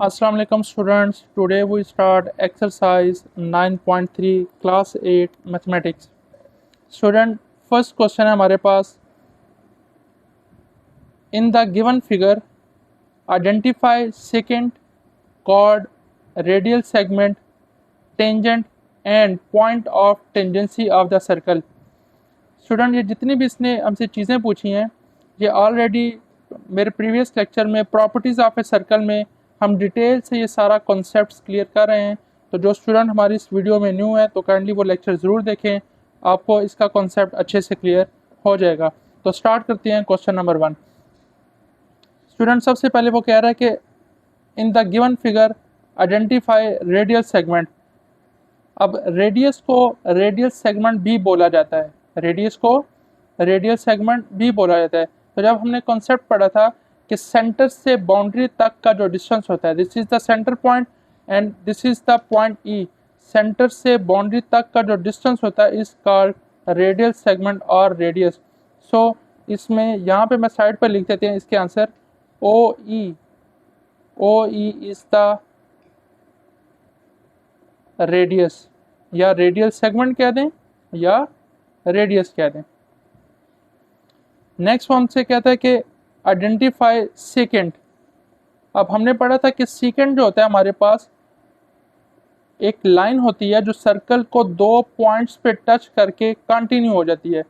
Assalamu alaikum students. Today we start exercise 9.3 class 8 mathematics. Student, first question है हमारे पास. In the given figure, identify secant, chord, radial segment, tangent and point of tangency of the circle. Student, ये जितनी भी इसने हमसे चीज़ें पूछी हैं ये ऑलरेडी मेरे प्रीवियस लेक्चर में प्रॉपर्टीज़ ऑफ ए सर्कल में हम डिटेल से ये सारा कॉन्सेप्ट्स क्लियर कर रहे हैं. तो जो स्टूडेंट हमारी इस वीडियो में न्यू है तो काइंडली वो लेक्चर ज़रूर देखें, आपको इसका कॉन्सेप्ट अच्छे से क्लियर हो जाएगा. तो स्टार्ट करते हैं क्वेश्चन नंबर 1. स्टूडेंट, सबसे पहले वो कह रहा है कि in the given figure identify radial segment. अब रेडियस को रेडियल सेगमेंट भी बोला जाता है, रेडियस को रेडियल सेगमेंट भी बोला जाता है. तो जब हमने कॉन्सेप्ट पढ़ा था कि सेंटर से बाउंड्री तक का जो डिस्टेंस होता है, this is the centre point and this is the point E. Centre से बाउंड्री तक का जो डिस्टेंस होता है इस कॉल्ड रेडियल सेगमेंट और रेडियस. सो इसमें यहाँ पे मैं साइड पर लिख देते हैं इसके answer. O E is the radius, या रेडियल सेगमेंट कह दें या रेडियस कह दें. नेक्स्ट फॉर्म से कहता है कि आइडेंटिफाई सेकेंड. अब हमने पढ़ा था कि सेकेंड जो होता है हमारे पास एक लाइन होती है जो सर्कल को दो पॉइंट्स पे टच करके कंटिन्यू हो जाती है.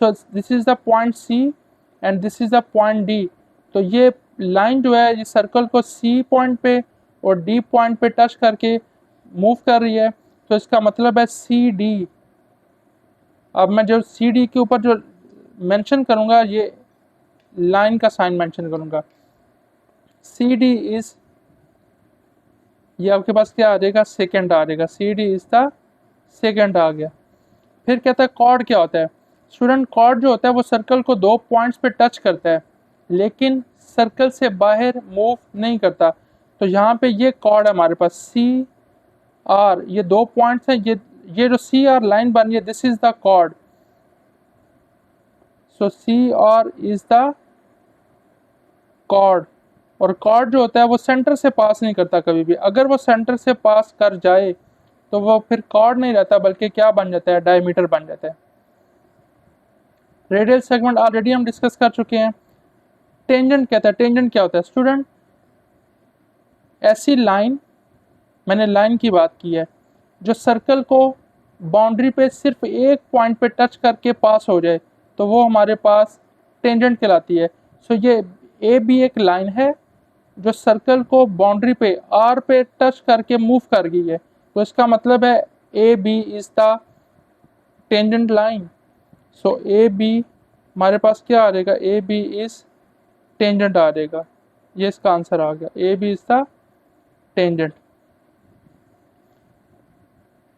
So this is the point C and this is the point D. तो ये लाइन जो है ये सर्कल को सी पॉइंट पे और डी पॉइंट पे टच करके मूव कर रही है. तो इसका मतलब है सी डी. अब मैं जो सी डी के ऊपर जो मेंशन करूँगा ये लाइन का साइन मेंशन करूँगा. सी डी इज़, ये आपके पास क्या आ जाएगा, सेकेंड आ जाएगा. C D is the second आ गया. फिर कहता है कॉर्ड क्या होता है. स्टूडेंट, कॉर्ड जो होता है वो सर्कल को दो पॉइंट्स पे टच करता है लेकिन सर्कल से बाहर मूव नहीं करता. तो यहाँ पे ये कॉर्ड है हमारे पास सी आर, ये दो पॉइंट्स हैं, ये जो सी आर लाइन बन रही है this is the chord. So C R is the chord. और कॉर्ड जो होता है वो सेंटर से पास नहीं करता कभी भी. अगर वो सेंटर से पास कर जाए तो वो फिर कॉर्ड नहीं रहता बल्कि क्या बन जाता है, डायमीटर बन जाता है. रेडियल सेगमेंट ऑलरेडी हम डिस्कस कर चुके हैं. टेंजेंट कहता है. टेंजेंट क्या होता है स्टूडेंट, ऐसी लाइन, मैंने लाइन की बात की है जो सर्कल को बाउंड्री पे सिर्फ एक पॉइंट पे टच करके पास हो जाए तो वो हमारे पास टेंजेंट कहलाती है. सो ये ए बी एक लाइन है जो सर्कल को बाउंड्री पे आर पे टच करके मूव कर गई है. तो इसका मतलब है A B is the tangent line. So A B हमारे पास क्या आ जाएगा, ए बी इज़ टेंजेंट आ जाएगा. ये इसका आंसर आ गया, A B is the tangent.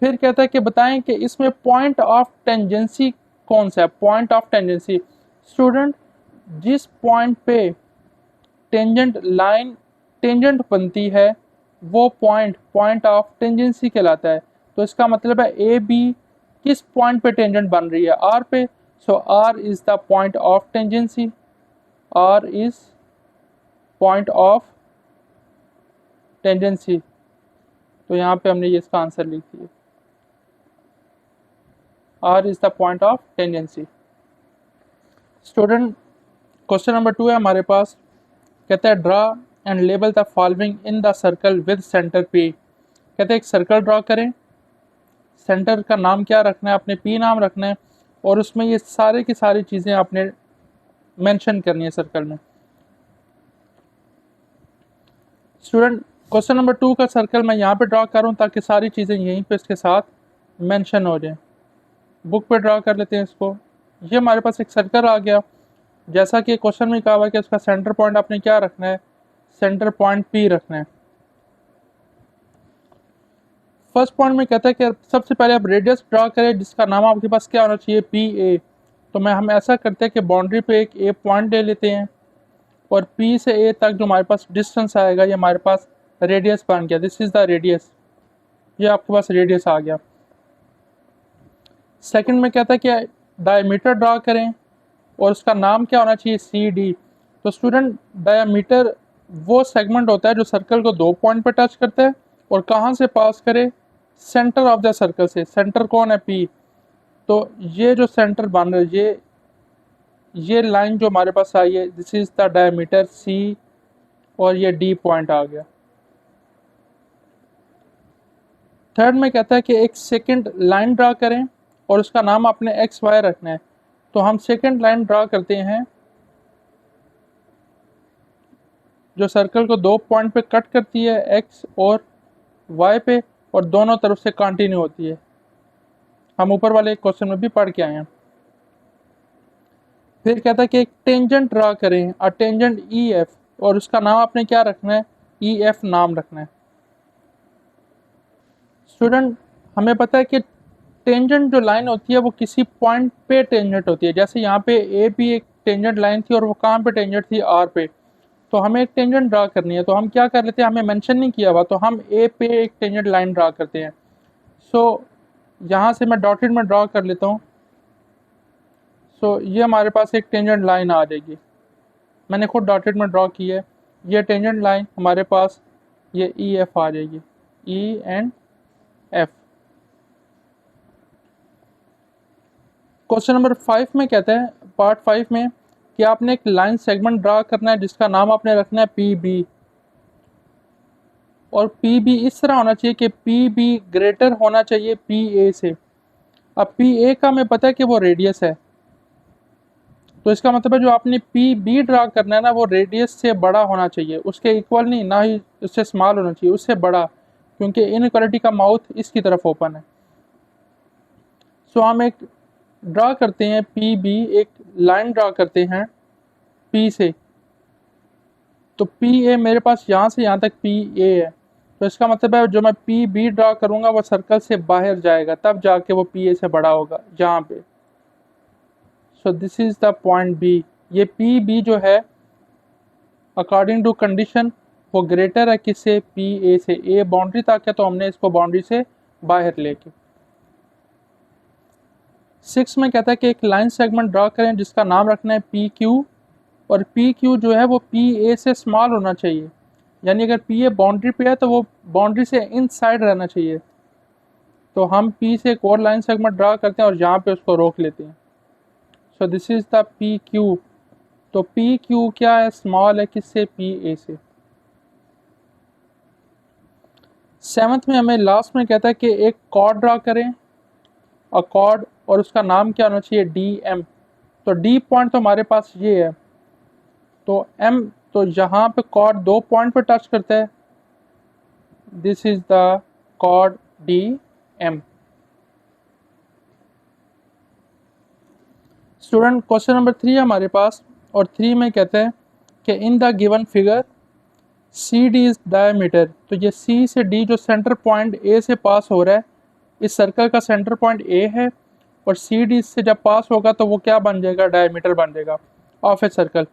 फिर कहता है कि बताएं कि इसमें पॉइंट ऑफ टेंजेंसी कौन सा है. पॉइंट ऑफ टेंजेंसी स्टूडेंट, जिस पॉइंट पे टेंजेंट लाइन टेंजेंट बनती है वो पॉइंट पॉइंट ऑफ टेंजेंसी कहलाता है. तो इसका मतलब है ए बी किस पॉइंट पे टेंजेंट बन रही है, आर पे. So R is the point of tangency. R is point of tangency. तो यहाँ पे हमने ये इसका आंसर लिख दिया, R is the point of tangency. Student, question number 2 है हमारे पास. कहता है draw and label the following in the circle with centre P. कहते हैं एक सर्कल ड्रा करें, सेंटर का नाम क्या रखना है, अपने पी नाम रखना है और उसमें ये सारे की सारी चीज़ें आपने मेंशन करनी है सर्कल में. स्टूडेंट, क्वेश्चन नंबर 2 का सर्कल मैं यहाँ पे ड्रा कर रहा हूँ ताकि सारी चीज़ें यहीं पे इसके साथ मेंशन हो जाएं. बुक पे ड्रा कर लेते हैं इसको. ये हमारे पास एक सर्कल आ गया. जैसा कि क्वेश्चन में कहा हुआ है कि उसका सेंटर पॉइंट आपने क्या रखना है, सेंटर पॉइंट पी रखना है. फर्स्ट पॉइंट में कहता है कि सबसे पहले आप रेडियस ड्रा करें जिसका नाम आपके पास क्या होना चाहिए, पी ए. तो हम ऐसा करते हैं कि बाउंड्री पे एक ए पॉइंट ले लेते हैं और पी से ए तक जो हमारे पास डिस्टेंस आएगा ये हमारे पास रेडियस बन गया. This is the radius. ये आपके पास रेडियस आ गया. सेकंड में कहता है कि डायमीटर ड्रा करें और उसका नाम क्या होना चाहिए, सी डी. तो स्टूडेंट, डायमीटर वो सेगमेंट होता है जो सर्कल को 2 पॉइंट पे टच करता है और कहाँ से पास करे, सेंटर ऑफ द सर्कल से। सेंटर कौन है, पी। तो ये जो सेंटर बन रहा है, ये लाइन जो हमारे पास आई है, दिस इज द डायमीटर सी, और ये डी पॉइंट आ गया। थर्ड में कहता है कि एक सेकंड लाइन ड्रा करें और उसका नाम आपने एक्स वाई रखना है। तो हम सेकंड लाइन ड्रा करते हैं जो सर्कल को 2 पॉइंट पे कट करती है, एक्स और वाई पे, और दोनों तरफ से कंटिन्यू होती है। हम ऊपर वाले क्वेश्चन में भी पढ़ के आए हैं। फिर कहता है कि एक टेंजेंट ड्रा करें, अ टेंजेंट ई एफ, और उसका नाम आपने क्या रखना है, ई एफ नाम रखना है। स्टूडेंट, हमें पता है कि टेंजेंट जो लाइन होती है वो किसी पॉइंट पे टेंजेंट होती है। जैसे यहाँ पे ए भी एक टेंजेंट लाइन थी और वो कहाँ पे टेंजेंट थी, आर पे। तो हमें एक टेंजेंट ड्रा करनी है, तो हम क्या कर लेते हैं, हमें मेंशन नहीं किया हुआ, तो हम ए पे एक टेंजेंट लाइन ड्रा करते हैं। सो यहाँ से मैं डॉटेड में ड्रा कर लेता हूँ। सो ये हमारे पास एक टेंजेंट लाइन आ जाएगी, मैंने खुद डॉटेड में ड्रॉ की है। ये टेंजेंट लाइन हमारे पास ये ई एफ आ जाएगी, E and F. Question number 5 में कहते हैं, पार्ट 5 में, कि आपने एक लाइन सेगमेंट ड्रा करना है जिसका नाम आपने रखना है पी बी, और पी बी इस तरह होना चाहिए कि पी बी ग्रेटर होना चाहिए पी ए से। अब पी ए का हमें पता है कि वो रेडियस है, तो इसका मतलब है जो आपने पी बी ड्रा करना है ना, वो रेडियस से बड़ा होना चाहिए, उसके इक्वल नहीं, ना ही उससे स्मॉल होना चाहिए, उससे बड़ा, क्योंकि इनइक्वालिटी का माउथ इसकी तरफ ओपन है। सो हम एक ड्रा करते हैं पी बी, एक लाइन ड्रा करते हैं पी से। तो पी ए मेरे पास यहाँ से यहाँ तक पी ए है, तो इसका मतलब है जो मैं पी बी ड्रा करूँगा वो सर्कल से बाहर जाएगा, तब जाके वो पी ए से बड़ा होगा यहाँ पे। So this is the point B. ये पी बी जो है अकॉर्डिंग टू कंडीशन वो ग्रेटर है किससे, पी ए से। ए बाउंड्री तक है तो हमने इसको बाउंड्री से बाहर लेके। 6 में कहता है कि एक लाइन सेगमेंट ड्रा करें जिसका नाम रखना है पी क्यू, और पी क्यू जो है वो पी ए से स्मॉल होना चाहिए, यानी अगर पी ए बाउंड्री पे है तो वो बाउंड्री से इनसाइड रहना चाहिए। तो हम पी से एक और लाइन सेगमेंट ड्रा करते हैं और यहाँ पे उसको रोक लेते हैं। सो this is the P Q. तो पी क्यू क्या है, स्मॉल है किससे, पी ए से। 7th में हमें लास्ट में कहता है कि एक कॉर्ड ड्रा करें, अ कॉर्ड, और उसका नाम क्या होना चाहिए, डी एम। तो डी पॉइंट तो हमारे पास ये है, तो एम, तो यहाँ पे कॉर्ड 2 पॉइंट पे टच करता है, this is the chord D M. Student, question number 3 है हमारे पास, और 3 में कहते हैं कि in the given figure C D is diameter. तो ये सी से डी जो सेंटर पॉइंट ए से पास हो रहा है, इस सर्कल का सेंटर पॉइंट ए है, और सी डी से जब पास होगा तो वो क्या बन जाएगा, डायमीटर बन जाएगा ऑफ ए सर्कल।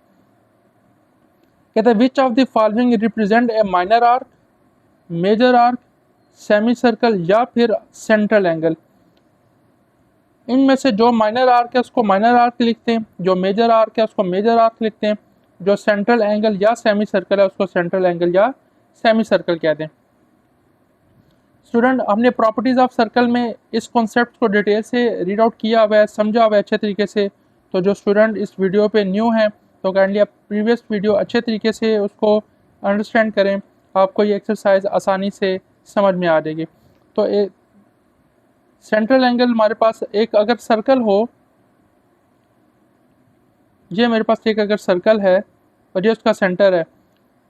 कहते हैं which of the following represent a minor arc, major arc, semicircle या फिर सेंट्रल एंगल। इनमें से जो माइनर आर्क है उसको माइनर आर्क लिखते हैं, जो मेजर आर्क है उसको मेजर आर्क लिखते हैं, जो सेंट्रल एंगल या सेमी सर्कल है उसको सेंट्रल एंगल या सेमी सर्कल कहते हैं। स्टूडेंट, हमने प्रॉपर्टीज ऑफ सर्कल में इस कॉन्सेप्ट को डिटेल से रीड आउट किया हुआ है, समझा हुआ है अच्छे तरीके से। तो जो स्टूडेंट इस वीडियो पे न्यू हैं तो काइंडली आप प्रीवियस वीडियो अच्छे तरीके से उसको अंडरस्टैंड करें, आपको ये एक्सरसाइज आसानी से समझ में आ जाएगी। तो सेंट्रल एंगल हमारे पास एक अगर सर्कल हो, ये मेरे पास एक अगर सर्कल है और ये उसका सेंटर है,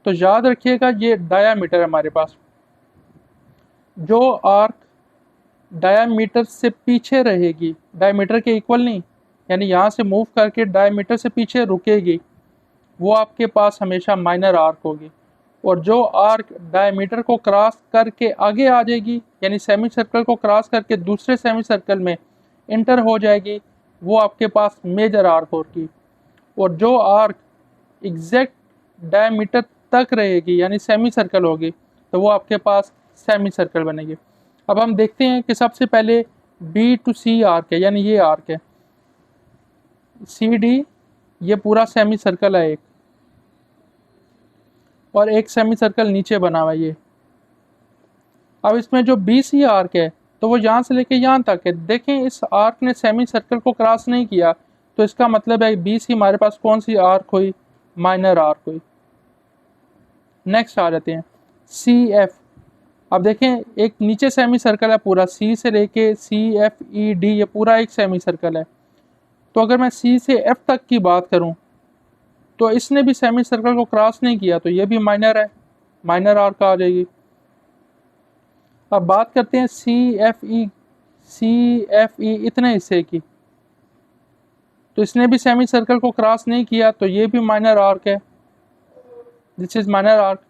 तो याद रखिएगा ये डायामीटर है हमारे पास। जो आर्क डायामीटर से पीछे रहेगी, डायामीटर के इक्वल नहीं, यानी यहाँ से मूव करके डायामीटर से पीछे रुकेगी, वो आपके पास हमेशा माइनर आर्क होगी। और जो आर्क डायमीटर को क्रॉस करके आगे आ जाएगी, यानी सेमी सर्कल को क्रॉस करके दूसरे सेमी सर्कल में इंटर हो जाएगी, वो आपके पास मेजर आर्क होगी। और जो आर्क एग्जैक्ट डायमीटर तक रहेगी यानी सेमी सर्कल होगी, तो वो आपके पास सेमी सर्कल बनेगी। अब हम देखते हैं कि सबसे पहले बी टू सी आर्क है, यानी ये आर्क है सी डी, ये पूरा सेमी सर्कल है एक, और एक सेमी सर्कल नीचे बना हुआ है ये। अब इसमें जो BC आर्क है तो वो यहाँ से लेके यहाँ तक है। देखें इस आर्क ने सेमी सर्कल को क्रॉस नहीं किया, तो इसका मतलब है BC हमारे पास कौन सी आर्क हुई, माइनर आर्क हुई। नेक्स्ट आ जाते हैं CF। अब देखें एक नीचे सेमी सर्कल है पूरा, C से लेके CFED ये पूरा एक सेमी सर्कल है। तो अगर मैं C से F तक की बात करूं तो इसने भी सेमी सर्कल को क्रॉस नहीं किया, तो ये भी माइनर है, माइनर आर्क आ जाएगी। अब बात करते हैं CFE इतने हिस्से की, तो इसने भी सेमी सर्कल को क्रॉस नहीं किया, तो ये भी माइनर आर्क है, दिस इज माइनर आर्क।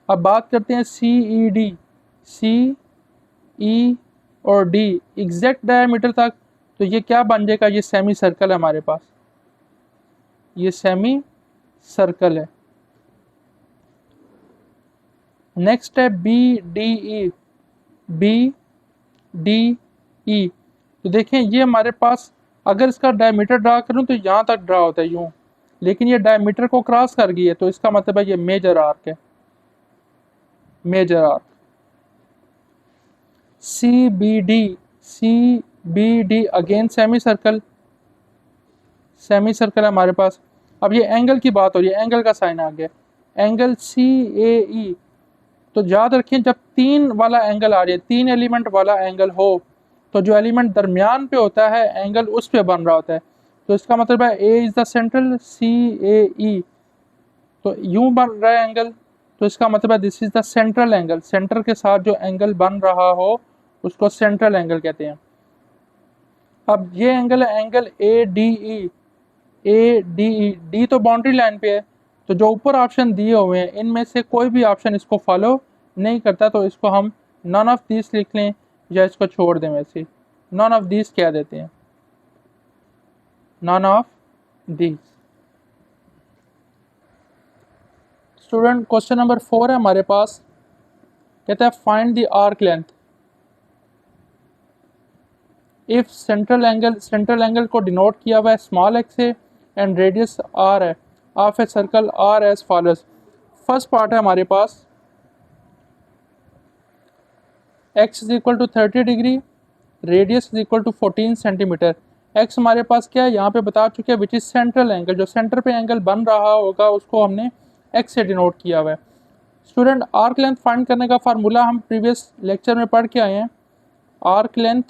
अब बात करते हैं CED, CE और D एग्जैक्ट डायमीटर तक, तो ये क्या बन जाएगा, ये सेमी सर्कल है हमारे पास, ये सेमी सर्कल है। नेक्स्ट है BDE, BDE। तो देखें ये हमारे पास, अगर इसका डायमीटर ड्रा करूं तो यहाँ तक ड्रा होता है यूं, लेकिन ये डायमीटर को क्रॉस कर गई है, तो इसका मतलब है ये मेजर आर्क है, major arc. CBD again semi circle, semi circle है हमारे पास। अब ये एंगल की बात हो रही है, एंगल का साइन आ गया, एंगल CAE। तो याद रखें जब 3 वाला एंगल आ रही है, 3 एलिमेंट वाला एंगल हो, तो जो एलिमेंट दरमियान पे होता है एंगल उस पे बन रहा होता है, तो इसका मतलब है A is the central, CAE तो यूं बन रहा है एंगल, तो इसका मतलब है this is the central angle, centre के साथ जो एंगल बन रहा हो उसको सेंट्रल एंगल कहते हैं। अब ये एंगल है एंगल ADE, D तो बाउंड्री लाइन पे है, तो जो ऊपर ऑप्शन दिए हुए हैं इनमें से कोई भी ऑप्शन इसको फॉलो नहीं करता, तो इसको हम नॉन ऑफ दिस लिख लें या इसको छोड़ दें, वैसे नॉन ऑफ दिस कह देते हैं, none of this. Student question number 4 है हमारे पास, कहता है find the arc length if central angle को डिनोट किया हुआ है स्मॉल एक्स से एंड रेडियस r है of a circle r as follows. First part है हमारे पास x is equal to 30 degree, radius is equal to 14 centimetre. x हमारे पास क्या है यहाँ पे बता चुके हैं, विच इज सेंट्रल एंगल, जो सेंटर पे एंगल बन रहा होगा उसको हमने x से डिनोट किया हुआ है। स्टूडेंट आर्क लेंथ फाइंड करने का फार्मूला हम प्रीवियस लेक्चर में पढ़ के आए हैं, arc length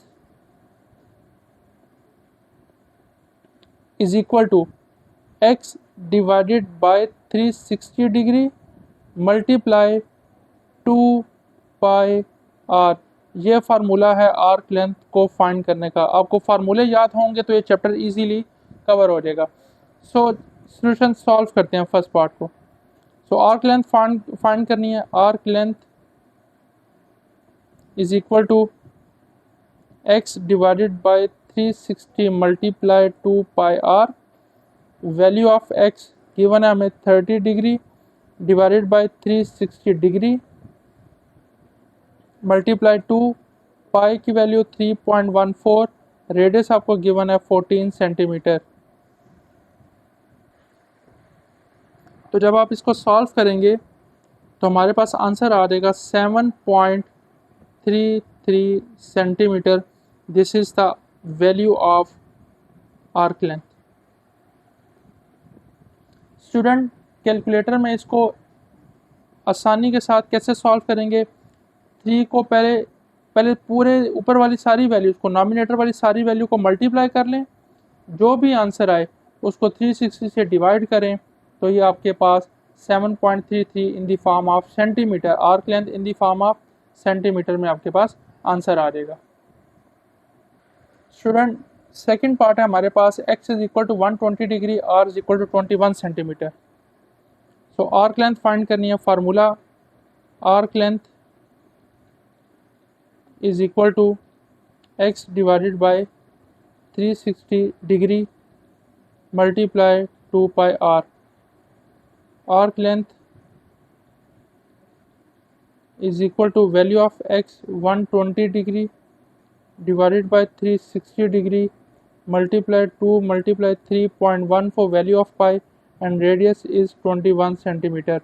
is equal to x divided by 360 degree multiply 2 pi r। ये फार्मूला है आर्क लेंथ को फाइंड करने का। आपको फार्मूले याद होंगे तो ये चैप्टर इजीली कवर हो जाएगा। सो सॉल्यूशन सॉल्व करते हैं फर्स्ट पार्ट को। सो आर्क लेंथ फाइंड करनी है, arc length is equal to x divided by 360 multiply 2 pi r। Value of x given है हमें 30 degree divided by 360 degree multiply 2 pi की वैल्यू 3.14, रेडियस आपको given है 14 सेंटीमीटर। तो जब आप इसको सॉल्व करेंगे तो हमारे पास आंसर आ जाएगा 7.33 centimetre. This is the value of arc length. Student calculator में इसको आसानी के साथ कैसे सॉल्व करेंगे, 3 को पहले पूरे ऊपर वाली सारी वैल्यूज़ को, नॉमिनेटर वाली सारी वैल्यू को मल्टीप्लाई कर लें, जो भी आंसर आए उसको 360 से डिवाइड करें, तो ये आपके पास 7.33 in the form of centimetre, arc length in the form of centimetre में आपके पास आंसर आ जाएगा। स्टूडेंट सेकंड पार्ट है हमारे पास, x is equal to 120 degree, r is equal to 21 centimetre. So arc length find करनी है, formula arc length is equal to x divided by 360 degree multiply 2 pi r। Arc length is equal to value of x 120 degree divided by 360 degree multiply 2 multiply 3.1 for value of pi and radius is 21 centimeter.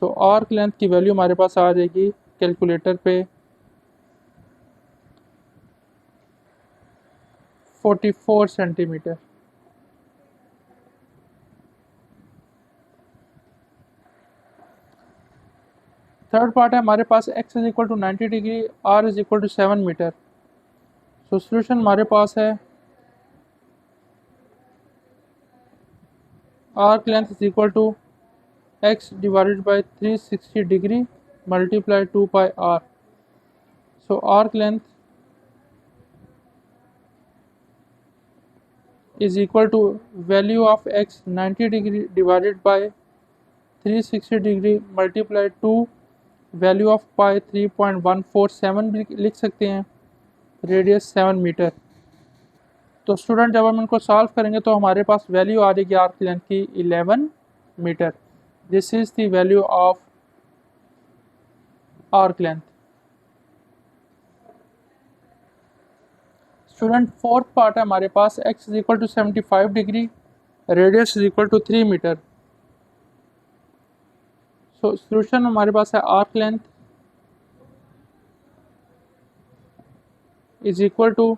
So arc length की value हमारे पास आ जाएगी calculator पे 44 centimetre. Third part है हमारे पास x is equal to 90 degree, r is equal to 7 metre. So solution हमारे पास है arc length is equal to x divided by 360 degree multiply 2 pi r। So arc length is equal to value of x 90 degree divided by 360 degree multiply 2 value of pi 3.147 भी लिख सकते हैं, radius 7 metre. तो student जब हम इनको solve करेंगे तो हमारे पास वैल्यू आ जाएगी आर्क लेंथ की 11 metre. This is the value of arc length. Student fourth part है हमारे पास x is equal to 75 degree, radius is equal to 3 metre. So solution हमारे पास है arc length is equal to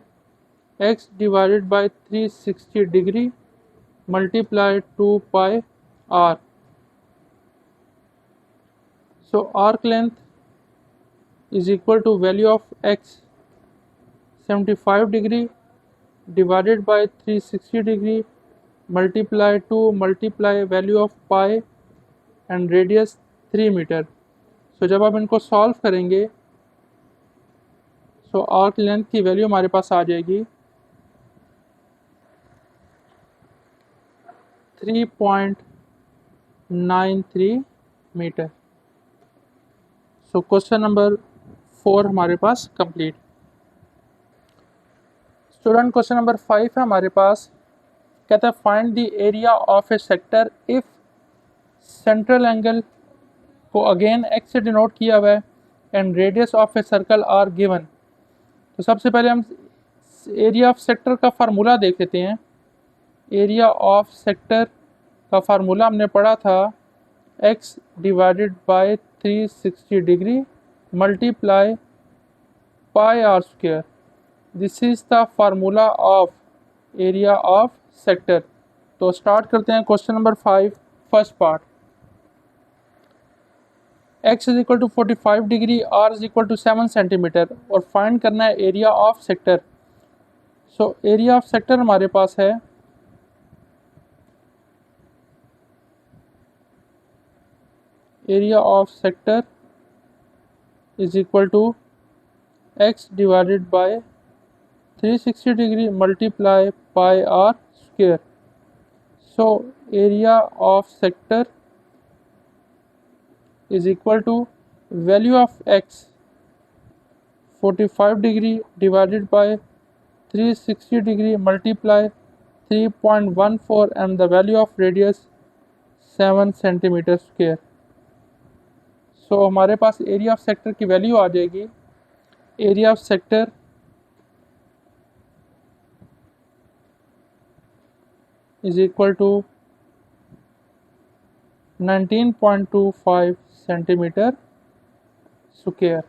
x divided by 360 degree multiply 2 pi r। So arc length is equal to value of x 75 degree divided by 360 degree multiply 2 multiply value of pi and radius 3 metre. So जब आप इनको solve करेंगे so arc length की value हमारे पास आ जाएगी 3.93 metre. So question number 4 हमारे पास कंप्लीट। स्टूडेंट क्वेश्चन नंबर 5 है हमारे पास, कहता है find the area of a sector if central angle को अगेन x से डिनोट किया हुआ है and radius of a circle are given. तो सबसे पहले हम एरिया ऑफ सेक्टर का फार्मूला देख लेते हैं। एरिया ऑफ सेक्टर का फार्मूला हमने पढ़ा था x divided by 360 degree multiply pi are square. This is the formula of area of sector. तो स्टार्ट करते हैं question number 5 first part. x is equal to 45 degree, r is equal to 7 centimetre और find करना है area of sector. So area of sector हमारे पास है area of sector is equal to x divided by 360 degree multiply pi are square. So area of sector is equal to value of x 45 degree divided by 360 degree multiply 3.14 and the value of radius 7 centimetre square. So हमारे पास area of sector की value आ जाएगी, area of sector is equal to 19.25 centimetre square.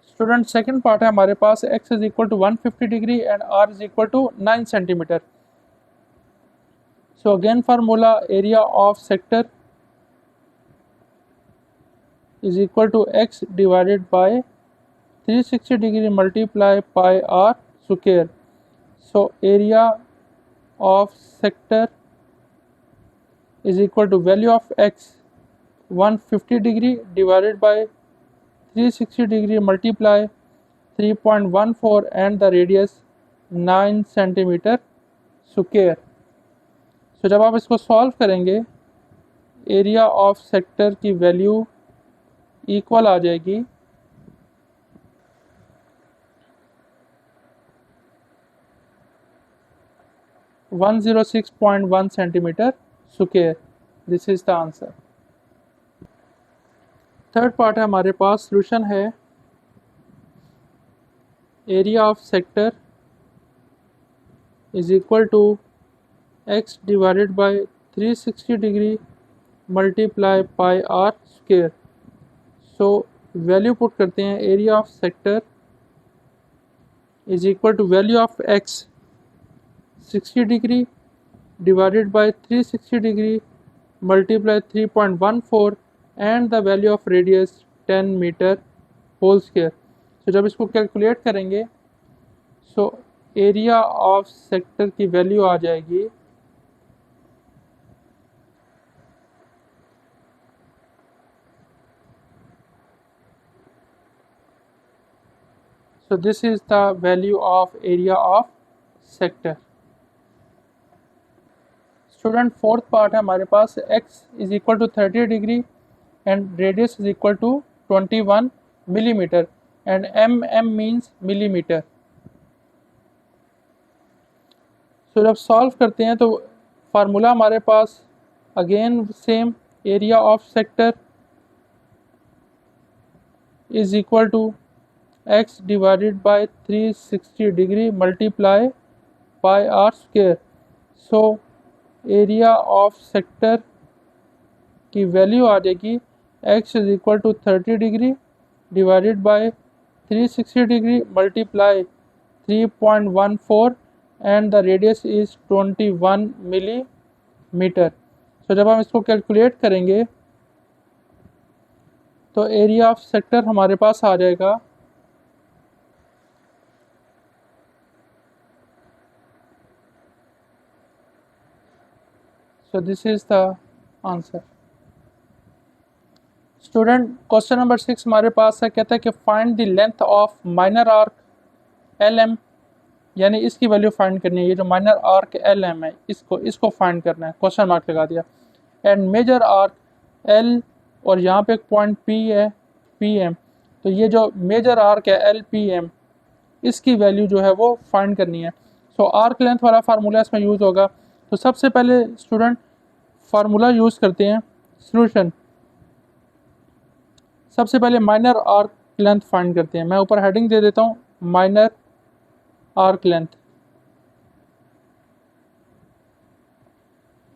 Student second part है हमारे पास x is equal to 150 degree and r is equal to 9 centimetre. So again formula area of sector is equal to x divided by 360 degree multiply pi r square. So area of sector is equal to value of x 150 degree divided by 360 degree multiply 3.14 and the radius 9 centimetre square. So जब आप इसको solve करेंगे area of sector की value equal आ जाएगी 106.1 centimetre square. This is the answer. Third part है हमारे पास, सॉल्यूशन है area of sector is equal to x divided by 360 degree multiply pi are square. So value put करते हैं, area of sector is equal to value of X 60 degree divided by 360 degree multiply 3.14 and the value of radius 10 metre whole square. तो जब इसको calculate करेंगे so area of sector की value आ जाएगी so this is the value of area of sector। Student fourth part है हमारे पास, x is equal to 30 degree and radius is equal to 21 millimetre and mm means millimetre. So जब solve करते हैं तो फार्मूला हमारे पास again same, area of sector is equal to x divided by 360 degree multiply by R square. So area of sector की value आ जाएगी x is equal to 30 degree divided by 360 degree multiply 3.14 and the radius is 21 millimetre. So जब हम इसको calculate करेंगे तो area of sector हमारे पास आ जाएगा so this is the answer। Student question number 6 हमारे पास है, कहता है कि find the length of minor arc LM, यानी इसकी वैल्यू फाइंड करनी है। ये जो माइनर आर्क LM है इसको फाइंड करना है, क्वेश्चन मार्क लगा दिया। एंड मेजर आर्क L और यहाँ पे एक पॉइंट P है PM, तो ये जो मेजर आर्क है LPM इसकी वैल्यू जो है वो फाइंड करनी है। सो आर्क लेंथ वाला फार्मूला इसमें यूज़ होगा। तो सबसे पहले स्टूडेंट फार्मूला यूज़ करते हैं सॉल्यूशन। सबसे पहले माइनर आर्क लेंथ फाइंड करते हैं। मैं ऊपर हेडिंग दे देता हूँ minor arc length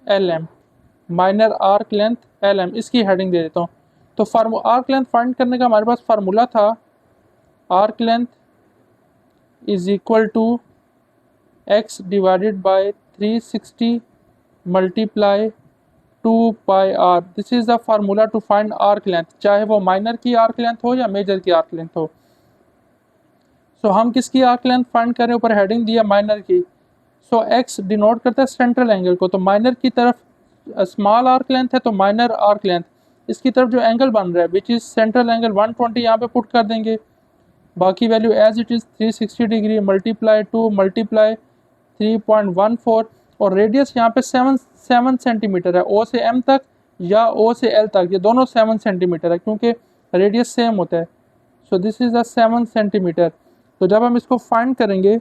LM, minor arc length LM, इसकी हेडिंग दे देता हूँ। तो आर्क लेंथ फाइंड करने का हमारे पास फार्मूला था, arc length is equal to x divided by 360 multiply 2 pi r. This is the formula to find arc length, चाहे वो माइनर की आर्क लेंथ हो या मेजर की आर्क लेंथ हो। सो हम किसकी आर्क लेंथ फाइंड करें, ऊपर हेडिंग दिया माइनर की। सो x डिनोट करता है सेंट्रल एंगल को, तो माइनर की तरफ स्मॉल आर्क लेंथ है तो माइनर आर्क लेंथ, इसकी तरफ जो एंगल बन रहा है विच इज़ सेंट्रल एंगल 120 यहाँ पे पुट कर देंगे। बाकी value as it is 360 degree multiply 2 multiply 3.14 और रेडियस यहाँ पे 7 सेंटीमीटर है, O से M तक या O से L तक, ये दोनों 7 सेंटीमीटर है क्योंकि रेडियस सेम होता है। So this is the 7 centimetre. तो जब हम इसको फाइंड करेंगे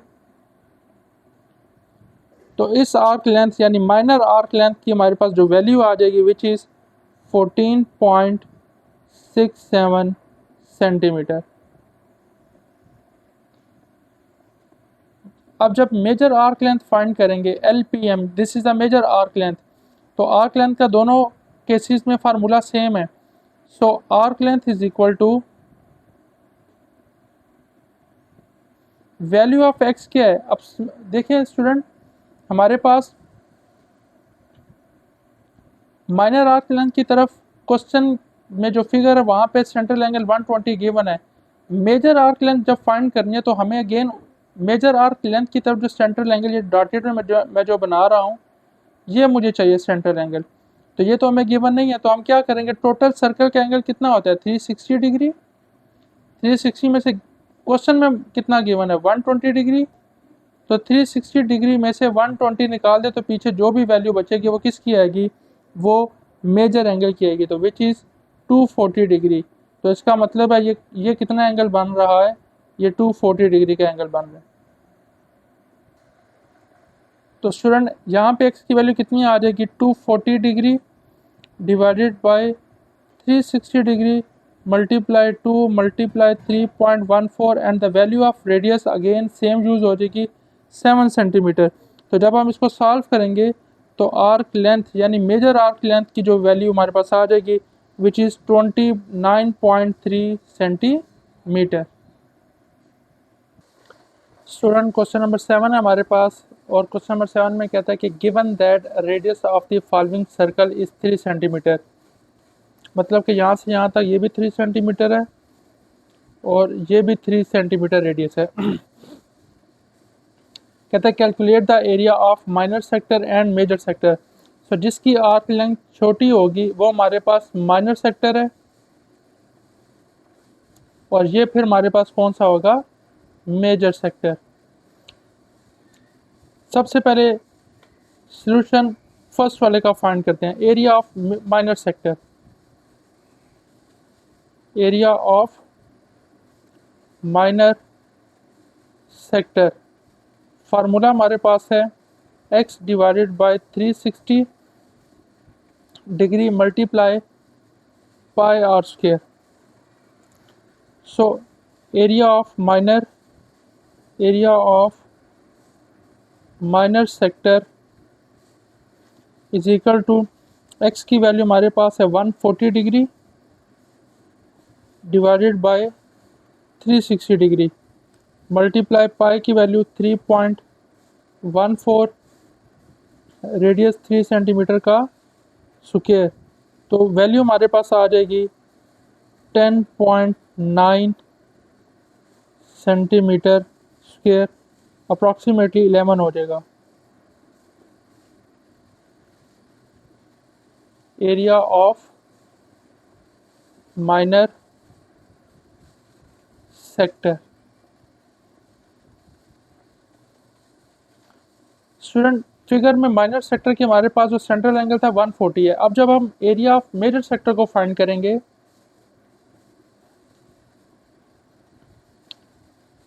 तो इस आर्क लेंथ यानी माइनर आर्क लेंथ की हमारे पास जो वैल्यू आ जाएगी विच इज़ 14.67 सेंटीमीटर। अब जब मेजर आर्क लेंथ फाइंड करेंगे LPM, this is the major arc length, तो आर्क लेंथ का दोनों केसेस में फार्मूला सेम है। So arc length is equal to value of x क्या है। अब देखिए स्टूडेंट, हमारे पास माइनर आर्क लेंथ की तरफ क्वेश्चन में जो फिगर है वहाँ पे सेंट्रल एंगल 120 गिवन है। मेजर आर्क लेंथ जब फाइंड करनी है तो हमें अगेन मेजर आर्क लेंथ की तरफ जो सेंट्रल एंगल ये डॉटेड में मैं जो बना रहा हूँ ये मुझे चाहिए सेंट्रल एंगल, तो ये तो हमें गिवन नहीं है। तो हम क्या करेंगे, टोटल सर्कल का एंगल कितना होता है 360 डिग्री, 360 में से क्वेश्चन में कितना गिवन है 120 डिग्री, तो 360 डिग्री में से 120 निकाल दे तो पीछे जो भी वैल्यू बचेगी वो किसकी आएगी, वो मेजर एंगल की आएगी, तो विच इज़ 240 डिग्री। तो इसका मतलब है ये कितना एंगल बन रहा है, ये 240 डिग्री का एंगल बन रहा है। तो स्टूडेंट यहाँ पे x की वैल्यू कितनी आ जाएगी 240 degree divided by 360 degree multiply 2 multiply 3.14 and the value of radius again same use हो जाएगी 7 सेंटीमीटर। तो जब हम इसको सॉल्व करेंगे तो आर्क लेंथ यानी मेजर आर्क लेंथ की जो वैल्यू हमारे पास आ जाएगी which is 29.3 centimetre. Student question number 7 है हमारे पास, और क्वेश्चन नंबर 7 में कहता है कि given that radius of the following circle is 3 centimetre. मतलब कि यहाँ से यहाँ तक ये भी 3 सेंटीमीटर है और ये भी 3 सेंटीमीटर रेडियस है। कहता है calculate the area of minor sector and major sector. So जिसकी आर्क लेंथ छोटी होगी वो हमारे पास माइनर सेक्टर है, और ये फिर हमारे पास कौन सा होगा, मेजर सेक्टर। सबसे पहले सॉल्यूशन फर्स्ट वाले का फाइंड करते हैं, area of minor sector. Area of minor sector formula हमारे पास है x divided by 360 degree multiply pi are square. So area of minor sector is equal to x की वैल्यू हमारे पास है 140 degree divided by 360 degree multiply pi की value 3.14, radius 3 centimetre का square. तो वैल्यू हमारे पास आ जाएगी 10.9 सेंटीमीटर स्क्वायर, अप्रॉक्सीमेटली 11 हो जाएगा। Area of minor sector. Student figure में माइनर सेक्टर के हमारे पास जो सेंट्रल एंगल था 140 है। अब जब हम एरिया ऑफ मेजर सेक्टर को फाइंड करेंगे,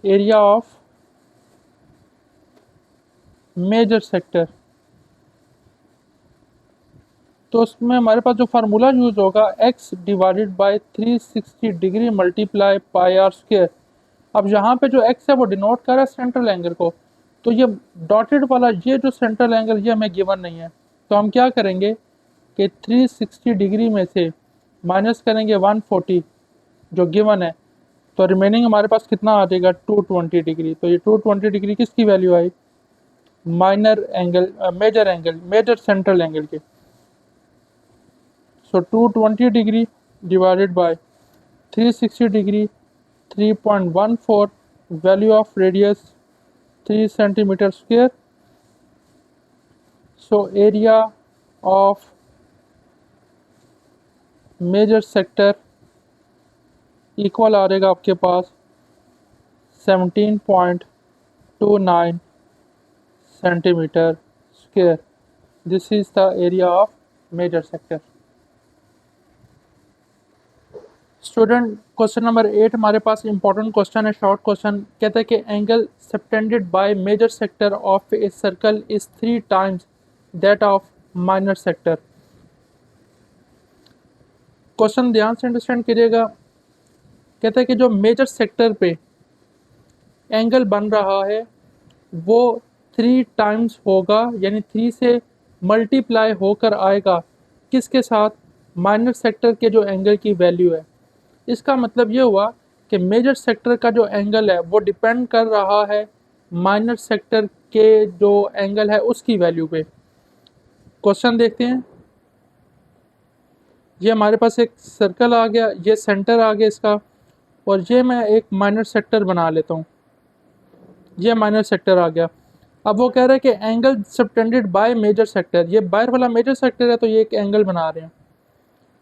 एरिया ऑफ मेजर सेक्टर, तो उसमें हमारे पास जो फार्मूला यूज होगा x divided by 360 degree multiply pi are square. अब यहाँ पे जो x है वो डिनोट कर रहा है सेंट्रल एंगल को, तो ये डॉटेड वाला ये जो सेंट्रल एंगल ये हमें गिवन नहीं है, तो हम क्या करेंगे कि 360 डिग्री में से माइनस करेंगे 140 जो गिवन है, तो रिमेनिंग हमारे पास कितना आ जाएगा 220 डिग्री। तो ये 220 डिग्री किसकी वैल्यू आई, minor angle major central angle के। So 220 degree divided by 360 degree 3.14, value of radius 3 centimetre square. So area of major sector equal आ जाएगा आपके पास 17.29 centimetre square. This is the area of major sector. Student question number 8 हमारे पास important question है, short question. कहता है कि angle subtended by major sector of a circle is 3 times that of minor sector. Question ध्यान से understand कीजिएगा। कहता है कि जो मेजर सेक्टर पे एंगल बन रहा है वो 3 टाइम्स होगा, यानी 3 से मल्टीप्लाई होकर आएगा किसके साथ, माइनर सेक्टर के जो एंगल की वैल्यू है। इसका मतलब ये हुआ कि मेजर सेक्टर का जो एंगल है वो डिपेंड कर रहा है माइनर सेक्टर के जो एंगल है उसकी वैल्यू पे। क्वेश्चन देखते हैं। ये हमारे पास एक सर्कल आ गया, ये सेंटर आ गया इसका, और ये मैं एक माइनर सेक्टर बना लेता हूँ। ये माइनर सेक्टर आ गया। अब वो कह रहा है कि angle subtended by major sector, ये बाहर वाला मेजर सेक्टर है तो ये एक एंगल बना रहे हैं,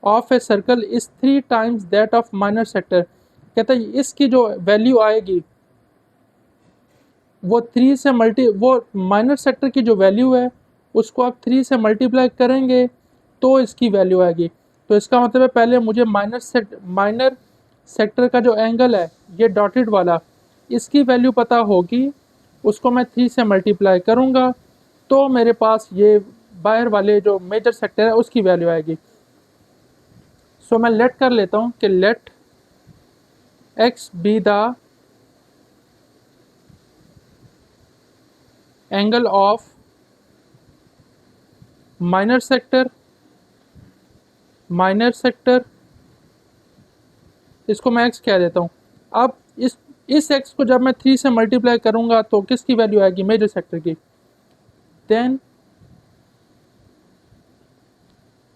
of a circle is 3 times that of minor sector. कहता है इसकी जो वैल्यू आएगी वो 3 से वो माइनर सेक्टर की जो वैल्यू है उसको आप 3 से मल्टीप्लाई करेंगे तो इसकी वैल्यू आएगी। तो इसका मतलब है पहले मुझे माइनर सेक्टर का जो एंगल है ये डॉटेड वाला, इसकी वैल्यू पता होगी, उसको मैं 3 से मल्टीप्लाई करूँगा तो मेरे पास ये बाहर वाले जो मेजर सेक्टर है उसकी वैल्यू आएगी। सो मैं लेट कर लेता हूँ कि let x be the angle of minor sector इसको मैं x कह देता हूँ। अब इस x को जब मैं 3 से मल्टीप्लाई करूंगा तो किसकी वैल्यू आएगी? मेजर सेक्टर की। Then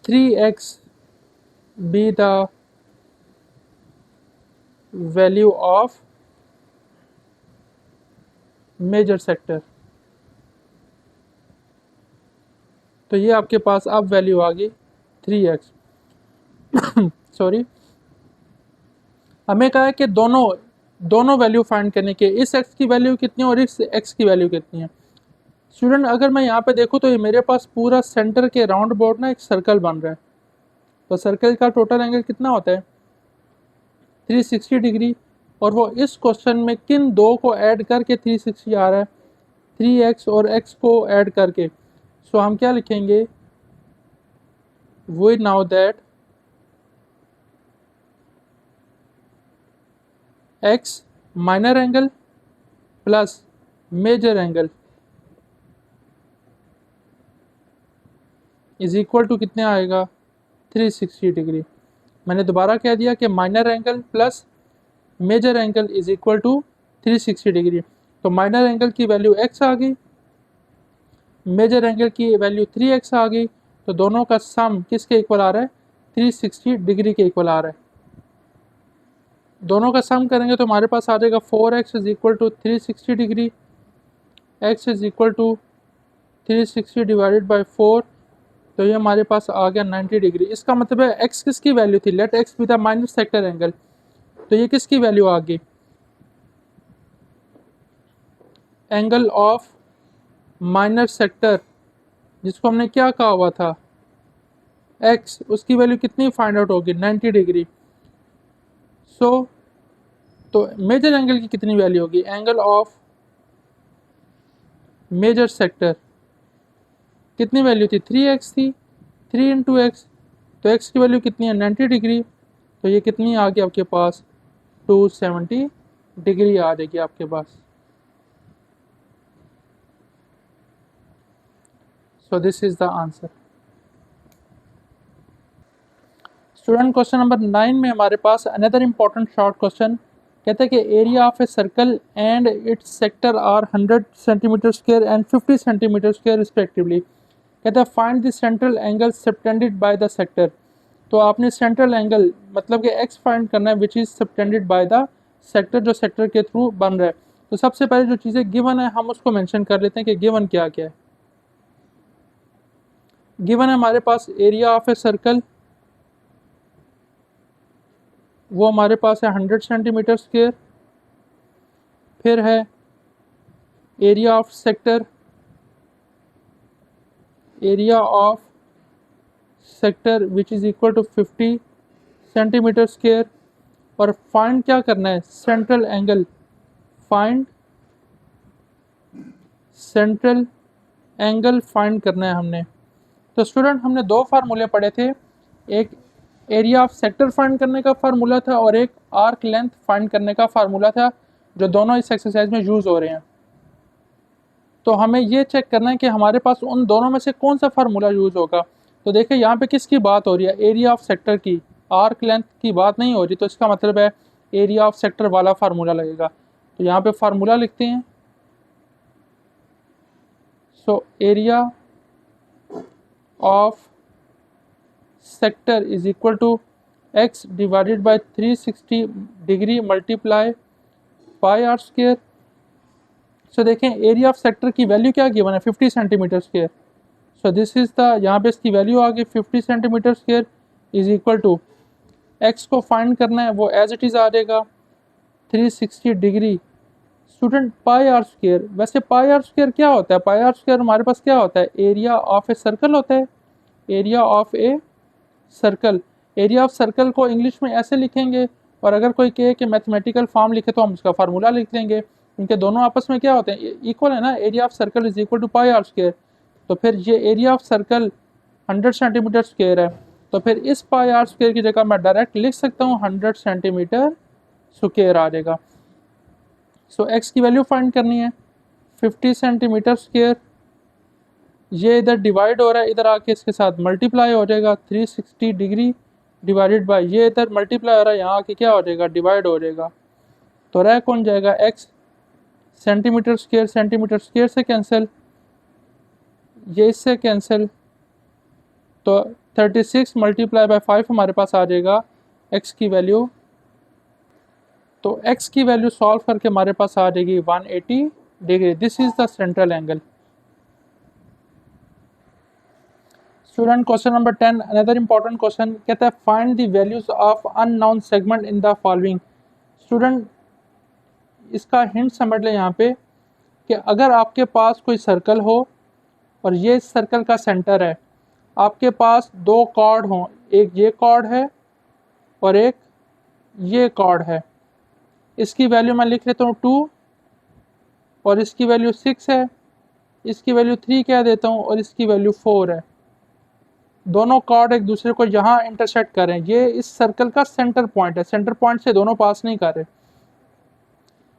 3x be the value of major sector. तो ये आपके पास अब वैल्यू आ गई 3x। सॉरी, हमें कहा है कि दोनों वैल्यू फाइंड करने के, इस x की वैल्यू कितनी है और इस x की वैल्यू कितनी है। स्टूडेंट अगर मैं यहाँ पे देखूँ तो ये मेरे पास पूरा सेंटर के राउंड अबाउट ना एक सर्कल बन रहा है। तो सर्कल का टोटल एंगल कितना होता है? 360 डिग्री। और वो इस क्वेश्चन में किन दो को ऐड करके 360 आ रहा है? 3x और x को ऐड करके। सो हम क्या लिखेंगे? We know that x minor angle plus major angle is equal to कितने आएगा? 360 डिग्री। मैंने दोबारा कह दिया कि minor angle plus major angle is equal to 360 degree. तो माइनर एंगल की वैल्यू x आ गई, मेजर एंगल की वैल्यू 3x आ गई। तो दोनों का सम किसके इक्वल आ रहा है? 360 डिग्री के इक्वल आ रहा है। दोनों का सम करेंगे तो हमारे पास आ जाएगा 4x is equal to 360 degree, x is equal to 360 divided by 4। तो ये हमारे पास आ गया 90 डिग्री। इसका मतलब है x किसकी वैल्यू थी? Let x be the minor sector angle. तो ये किसकी वैल्यू आ गई? एंगल ऑफ माइनर सेक्टर, जिसको हमने क्या कहा हुआ था? x, उसकी वैल्यू कितनी फाइंड आउट होगी? 90 डिग्री। सो तो मेजर एंगल की कितनी वैल्यू होगी? एंगल ऑफ मेजर सेक्टर कितनी वैल्यू थी? 3x थी, 3 इंटू एक्स। तो x की वैल्यू कितनी है? 90 डिग्री। तो ये कितनी आ गई आपके पास? 270 डिग्री आ जाएगी आपके पास। So this is the answer. Student question number 9 में हमारे पास अनदर इंपॉर्टेंट शॉर्ट क्वेश्चन कहते हैं कि area of a circle and its sector are 100 centimetre square and 50 centimetre square respectively. कहता है find the central angle subtended by the sector. तो आपने सेंट्रल एंगल मतलब कि x फाइंड करना है which is subtended by the sector, जो sector के थ्रू बन रहा है। तो सबसे पहले जो चीज़ें गिवन है हम उसको मेंशन कर लेते हैं कि गिवन क्या क्या है। गिवन है हमारे पास एरिया ऑफ ए सर्कल, वो हमारे पास है 100 सेंटीमीटर स्क्वायर। फिर है area of sector, area of sector which is equal to 50 centimetre square. और फाइंड क्या करना है? Central angle. Find central angle find करना है हमने। तो स्टूडेंट हमने दो फार्मूले पढ़े थे, एक एरिया ऑफ सेक्टर फाइंड करने का फार्मूला था और एक आर्क लेंथ फाइंड करने का फार्मूला था, जो दोनों इस एक्सरसाइज में यूज़ हो रहे हैं। तो हमें ये चेक करना है कि हमारे पास उन दोनों में से कौन सा फार्मूला यूज़ होगा। तो देखिए यहाँ पे किसकी बात हो रही है? एरिया ऑफ सेक्टर की, आर्क लेंथ की बात नहीं हो रही। तो इसका मतलब है एरिया ऑफ सेक्टर वाला फार्मूला लगेगा। तो यहाँ पे फार्मूला लिखते हैं। So area of sector is equal to x divided by 360 degree multiply pi are square. So देखें एरिया ऑफ सेक्टर की वैल्यू क्या गिवन है? 50 centimetre square. So this is the, यहाँ पे इसकी वैल्यू आ गई 50 centimetre square is equal to x को फाइंड करना है, वो एज इट इज़ आ जाएगा 360 degree student pi are square. वैसे पाई आर स्क्वायर क्या होता है? पाई आर स्क्वायर हमारे पास क्या होता है? एरिया ऑफ ए सर्कल होता है। Area of a circle, area of circle को इंग्लिश में ऐसे लिखेंगे, और अगर कोई कहे कि मैथमेटिकल फॉर्म लिखे तो हम उसका फार्मूला लिख लेंगे। इनके दोनों आपस में क्या होते हैं? इक्वल है ना। Area of circle is equal to pi are square. तो फिर ये area of circle 100 centimetre square है, तो फिर इस पाई आर स्क्वायर की जगह मैं डायरेक्ट लिख सकता हूँ 100 सेंटीमीटर स्क्वायर आ जाएगा। सो एक्स की वैल्यू फाइंड करनी है 50 सेंटीमीटर स्क्वायर ये इधर डिवाइड हो रहा है, इधर आके इसके साथ मल्टीप्लाई हो जाएगा 360 डिग्री डिवाइडेड बाय, ये इधर मल्टीप्लाई हो रहा है, यहाँ आके क्या हो जाएगा, डिवाइड हो जाएगा। तो रह कौन जाएगा, x, सेंटीमीटर स्क्वायर से कैंसिल, ये इससे कैंसिल, तो 36 मल्टीप्लाई बाय 5 हमारे पास आ जाएगा x की वैल्यू। तो x की वैल्यू सॉल्व करके हमारे पास आ जाएगी 180 degree. This is the central angle. Student question number 10, another important question, कहता है find the values of unknown segment in the following. Student इसका हिंट समझ लें यहाँ पे कि अगर आपके पास कोई सर्कल हो और ये इस सर्कल का सेंटर है, आपके पास दो कॉर्ड हों, एक ये कॉर्ड है और एक ये कॉर्ड है, इसकी वैल्यू मैं लिख लेता हूँ 2 और इसकी वैल्यू 6 है, इसकी वैल्यू 3 कह देता हूँ और इसकी वैल्यू 4 है। दोनों कॉर्ड एक दूसरे को यहाँ इंटरसेक्ट करें, ये इस सर्कल का सेंटर पॉइंट है, सेंटर पॉइंट से दोनों पास नहीं कर रहे।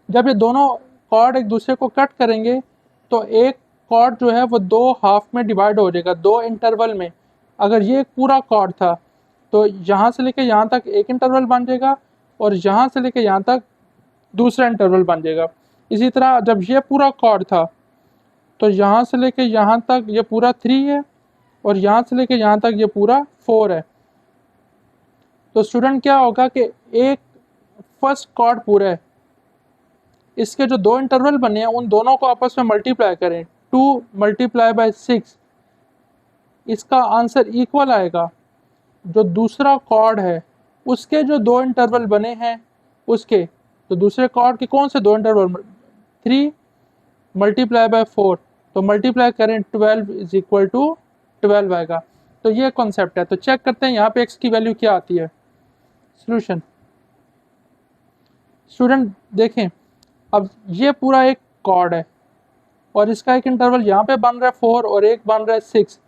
जब ये दोनों कॉर्ड एक दूसरे को कट करेंगे तो एक कॉर्ड जो है वो दो हाफ में डिवाइड हो जाएगा, दो इंटरवल में। अगर ये एक पूरा कॉर्ड था तो यहाँ से लेके यहाँ तक एक इंटरवल बन जाएगा और यहाँ से लेके यहाँ तक दूसरा इंटरवल बन जाएगा। इसी तरह जब ये पूरा कॉर्ड था तो यहाँ से लेके यहाँ तक ये पूरा 3 है और यहाँ से लेके यहाँ तक ये पूरा 4 है। तो स्टूडेंट क्या होगा कि एक फर्स्ट कॉर्ड पूरा है, इसके जो दो इंटरवल बने हैं उन दोनों को आपस में मल्टीप्लाई करें, 2 मल्टीप्लाई बाय 6, इसका आंसर इक्वल आएगा। जो दूसरा कॉर्ड है उसके जो दो इंटरवल बने हैं उसके, तो दूसरे कॉर्ड के कौन से दो इंटरवल, 3 मल्टीप्लाई बाय 4, तो मल्टीप्लाई करें 12 इज इक्वल टू 12 आएगा। तो ये कॉन्सेप्ट है। तो चेक करते हैं यहाँ पे x की वैल्यू क्या आती है। सॉल्यूशन स्टूडेंट देखें, अब ये पूरा एक कॉर्ड है और इसका एक इंटरवल यहाँ पे बन रहा है 4 और एक बन रहा है 6,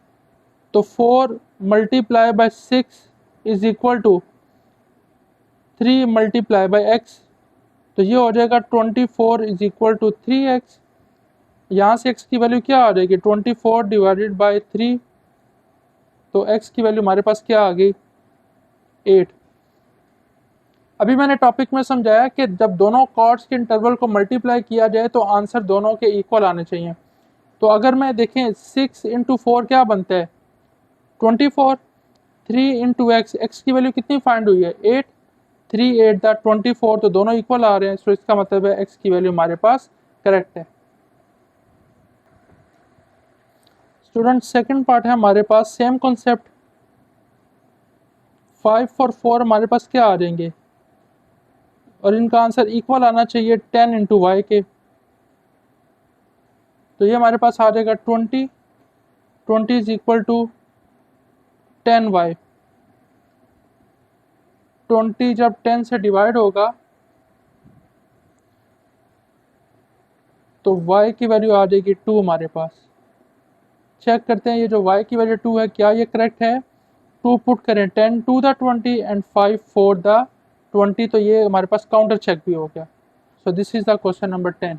तो 4 multiply by 6 is equal to 3 multiply by x, तो ये हो जाएगा 24 इज इक्वल टू 3x। यहाँ से x की वैल्यू क्या आ जाएगी, 24 डिवाइडेड बाय 3, तो x की वैल्यू हमारे पास क्या आ गई, 8। अभी मैंने टॉपिक में समझाया कि जब दोनों कॉर्ड्स के इंटरवल को मल्टीप्लाई किया जाए तो आंसर दोनों के इक्वल आने चाहिए। तो अगर मैं देखें 6 इंटू 4 क्या बनता है, 24, 3 इंटू x की वैल्यू कितनी फाइंड हुई है, 8, 3 8 द 24, तो दोनों इक्वल आ रहे हैं। तो इसका मतलब है x की वैल्यू हमारे पास करेक्ट है। स्टूडेंट सेकंड पार्ट है हमारे पास, सेम कॉन्सेप्ट, 5 और 4 हमारे पास क्या आ जाएंगे और इनका आंसर इक्वल आना चाहिए 10 इंटू वाई के, तो ये हमारे पास आ जाएगा 20 इज इक्वल टू 10y। 20 जब 10 से डिवाइड होगा तो y की वैल्यू आ जाएगी 2 हमारे पास। चेक करते हैं ये जो y की वैल्यू 2 है क्या ये करेक्ट है। 2 पुट करें 10 टू द 20 एंड 5 4 द 20, तो ये हमारे पास काउंटर चेक भी हो गया। सो this is the question number 10।